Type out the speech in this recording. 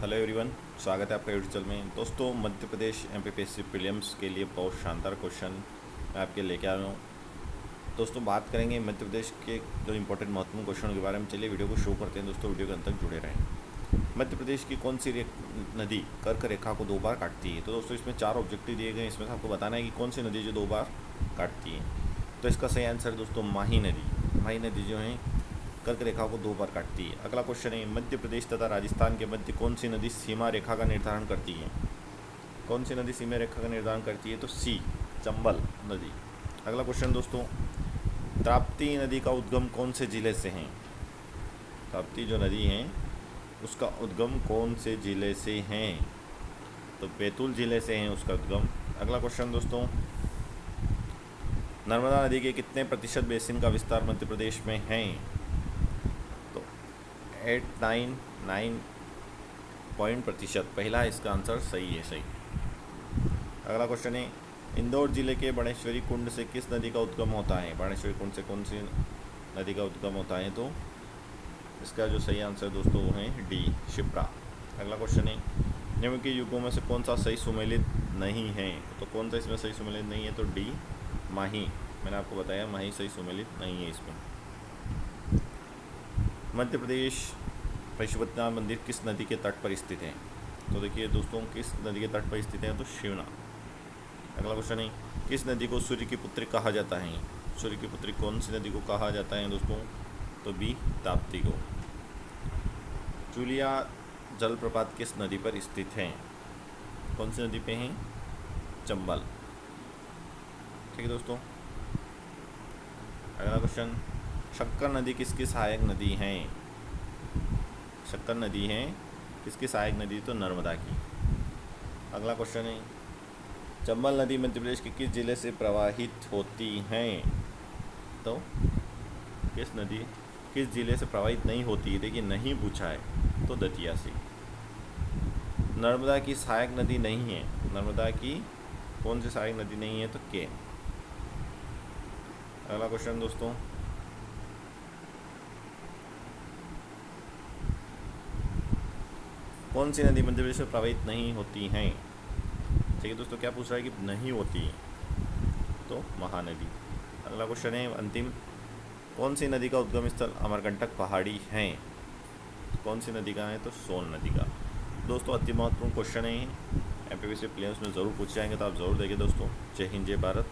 Hello everyone, स्वागत है आपका यूट्यूब चैनल में। दोस्तों, मध्य प्रदेश एमपीपीएससी प्रीलिम्स के लिए बहुत शानदार क्वेश्चन मैं आपके लेके आ रहा हूँ। दोस्तों, बात करेंगे मध्य प्रदेश के जो इंपॉर्टेंट महत्वपूर्ण क्वेश्चनों के बारे में। चलिए वीडियो को शुरू करते हैं दोस्तों, वीडियो के अंत तक जुड़े रहें। मध्य प्रदेश की कौन सी नदी कर्क रेखा को 2 बार काटती है? तो दोस्तों, इसमें 4 ऑब्जेक्टिव दिए गए हैं। इसमें से आपको बताना है कि कौन सी नदी जो 2 बार काटती है। तो इसका सही आंसर दोस्तों माही नदी। माही नदी जो है कर्क रेखा को 2 बार काटती है। अगला क्वेश्चन है, मध्य प्रदेश तथा राजस्थान के मध्य कौन सी नदी सीमा रेखा का निर्धारण करती है? कौन सी नदी सीमा रेखा का निर्धारण करती है? तो सी, चंबल नदी। अगला क्वेश्चन दोस्तों, ताप्ती नदी का उद्गम कौन से जिले से है? ताप्ती जो नदी है उसका उद्गम कौन से जिले से है? तो बैतूल जिले से है उसका उद्गम। अगला क्वेश्चन दोस्तों, नर्मदा नदी के कितने प्रतिशत बेसिन का विस्तार मध्य प्रदेश में है? 899 पॉइंट प्रतिशत। पहला इसका आंसर सही है, सही। अगला क्वेश्चन है, इंदौर जिले के बाणेश्वरी कुंड से किस नदी का उद्गम होता है? बाणेश्वरी कुंड से कौन सी नदी का उद्गम होता है? तो इसका जो सही आंसर दोस्तों वो है डी, शिप्रा। अगला क्वेश्चन है, निम्न के युगों में से कौन सा सही सुमेलित नहीं है? तो कौन सा इसमें सही सुमेलित नहीं है? तो डी, माही। मैंने आपको बताया माही सही सुमेलित नहीं है इसमें। मध्य प्रदेश पशुपतिनाथ मंदिर किस नदी के तट पर स्थित है? तो देखिए दोस्तों, किस नदी के तट पर स्थित है? तो शिवना। अगला क्वेश्चन है, किस नदी को सूर्य की पुत्री कहा जाता है? सूर्य की पुत्री कौन सी नदी को कहा जाता है दोस्तों? तो बी, ताप्ती को। चुलिया जलप्रपात किस नदी पर स्थित है? कौन सी नदी पे है? चंबल। ठीक है दोस्तों। अगला क्वेश्चन, शक्कर नदी किसकी सहायक नदी है? शक्कर नदी है किसकी सहायक नदी? तो नर्मदा की। अगला क्वेश्चन है, चंबल नदी मध्य प्रदेश के किस जिले से प्रवाहित होती है? तो किस जिले से प्रवाहित नहीं होती है? देखिए, नहीं पूछा है तो दतिया से। नर्मदा की सहायक नदी नहीं है। नर्मदा की कौन सी सहायक नदी नहीं है? तो के। अगला क्वेश्चन दोस्तों, कौन सी नदी मध्य प्रदेश में प्रवाहित नहीं होती हैं? ठीक है दोस्तों, क्या पूछ रहा है कि नहीं होती है? तो महानदी। अगला क्वेश्चन है अंतिम, कौन सी नदी का उद्गम स्थल अमरकंटक पहाड़ी है? कौन सी नदी का है? तो सोन नदी का। दोस्तों, अति महत्वपूर्ण क्वेश्चन है, एमपीपीएससी प्रीलिम्स में ज़रूर पूछे जाएंगे, तो आप ज़रूर देखिए दोस्तों। जय हिंद, जय भारत।